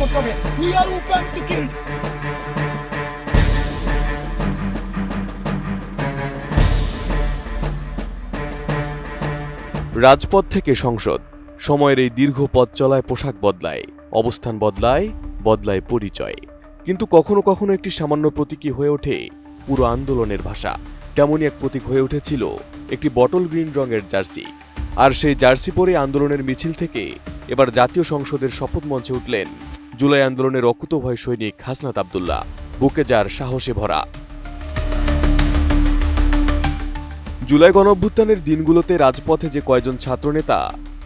করতে হবে। We are open to kill. রাজপথ থেকে সংসদ, সময়ের এই দীর্ঘ পথ চলায় পোশাক বদলায়, অবস্থান বদলায়, বদলায় পরিচয়। কিন্তু কখনো কখনো একটি সামান্য প্রতীকী হয়ে ওঠে পুরো আন্দোলনের ভাষা। তেমনই এক প্রতীক হয়ে উঠেছিল একটি বটল গ্রিন রঙের জার্সি। আর সেই জার্সি পরে আন্দোলনের মিছিল থেকে এবার জাতীয় সংসদের শপথ মঞ্চে উঠলেন জুলাই আন্দোলনের অকুতোভয় সৈনিক হাসনাত আব্দুল্লাহ, বুকে যার সাহসে ভরা। জুলাই গণঅভ্যুত্থানের দিনগুলোতে রাজপথে যে কয়জন ছাত্রনেতা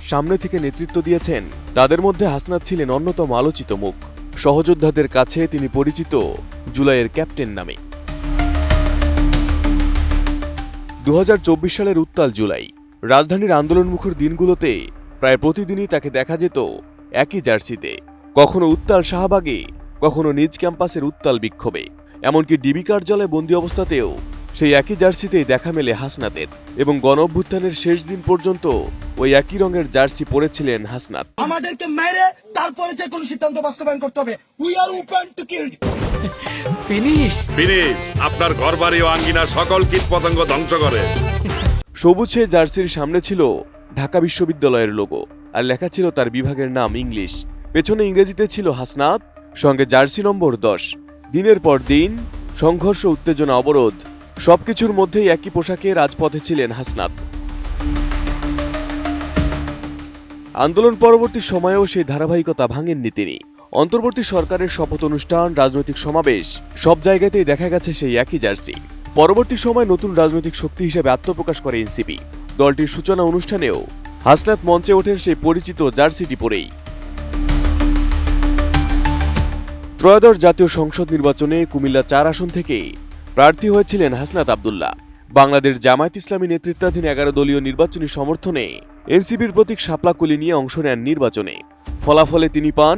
সামনে থেকে নেতৃত্ব দিয়েছেন, তাদের মধ্যে হাসনাত ছিলেন অন্যতম আলোচিত মুখ। সহযোদ্ধাদের কাছে তিনি পরিচিত জুলাইয়ের ক্যাপ্টেন নামে। 2024 সালের উত্তাল জুলাই, রাজধানীর আন্দোলনমুখর দিনগুলোতে প্রায় প্রতিদিনই তাকে দেখা যেত একই জার্সিতে, কখনো উত্তাল শাহবাগে, কখনো নিজ ক্যাম্পাসের উত্তাল বিক্ষোভে। এমনকি ডিবি কার্যালয়ে বন্দী অবস্থাতেও সেই একই জার্সিতেই দেখা মেলে হাসনাতের। এবং গণঅভ্যুত্থানের শেষ দিন পর্যন্ত ওই একই রঙের জার্সি পরেছিলেন হাসনাত। আমাদেরকে মেরে তারপরে যে কোনো সিদ্ধান্ত বাস্তবায়ন করতে হবে। We are open to kill. Finish. আপনার ঘরবাড়ি ও আঙ্গিনার সকল কীটপতঙ্গ ধ্বংস করে। সবুজ সেই জার্সির সামনে ছিল ঢাকা বিশ্ববিদ্যালয়ের লোগো, আর লেখা ছিল তার বিভাগের নাম ইংলিশ। পেছনে ইংরেজিতে ছিল হাসনাত, সঙ্গে জার্সি নম্বর 10। দিনের পর দিন সংঘর্ষ, উত্তেজনা, অবরোধ, সবকিছুর মধ্যেই একই পোশাকে রাজপথে ছিলেন হাসনাত। আন্দোলন পরবর্তী সময়েও সেই ধারাবাহিকতা ভাঙেননি তিনি। অন্তর্বর্তী সরকারের শপথ অনুষ্ঠান, রাজনৈতিক সমাবেশ, সব জায়গাতেই দেখা গেছে সেই একই জার্সি। পরবর্তী সময় নতুন রাজনৈতিক শক্তি হিসেবে আত্মপ্রকাশ করে এনসিপি। দলটির সূচনা অনুষ্ঠানেও হাসনাত মঞ্চে ওঠেন সেই পরিচিত জার্সিটি পরেই। ত্রয়োদশ জাতীয় সংসদ নির্বাচনে কুমিল্লা 4 আসন থেকে প্রার্থী হয়েছিলেন হাসনাত আব্দুল্লাহ। বাংলাদেশ জামায়াত ইসলামী নেতৃত্বাধীন 11 দলীয় নির্বাচনী সমর্থনে এনসিপির প্রতীক শাপলা-কলি নিয়ে অংশ নেন নির্বাচনে। ফলাফলে তিনি পান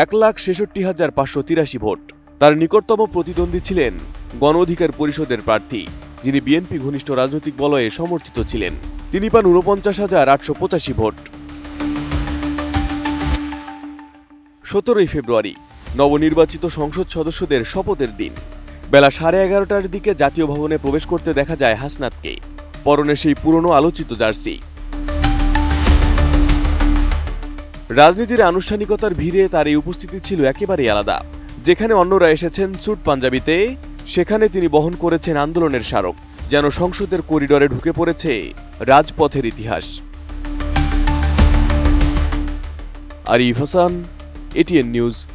1,66,583 ভোট। তার নিকটতম প্রতিদ্বন্দ্বী ছিলেন গণ অধিকার পরিষদের প্রার্থী, যিনি বিএনপি ঘনিষ্ঠ রাজনৈতিক বলয়ে সমর্থিত ছিলেন। তিনি পান 49,885 ভোট। 17 ফেব্রুয়ারি নবনির্বাচিত সংসদ সদস্যদের শপথের দিন। বেলা 11:30টার দিকে জাতীয় ভবনে প্রবেশ করতে দেখা যায় হাসনাতকে, পরনে সেই পুরনো আলোচিত জার্সি। রাজনীতির আনুষ্ঠানিকতার ভিড়ে তার এই উপস্থিতি ছিল একেবারেই আলাদা। যেখানে অন্যরা এসেছেন স্যুট পাঞ্জাবিতে, সেখানে তিনি বহন করেছেন আন্দোলনের স্মারক। যেন সংসদের করিডরে ঢুকে পড়েছে রাজপথের ইতিহাস। Arif Hasan, ATN news.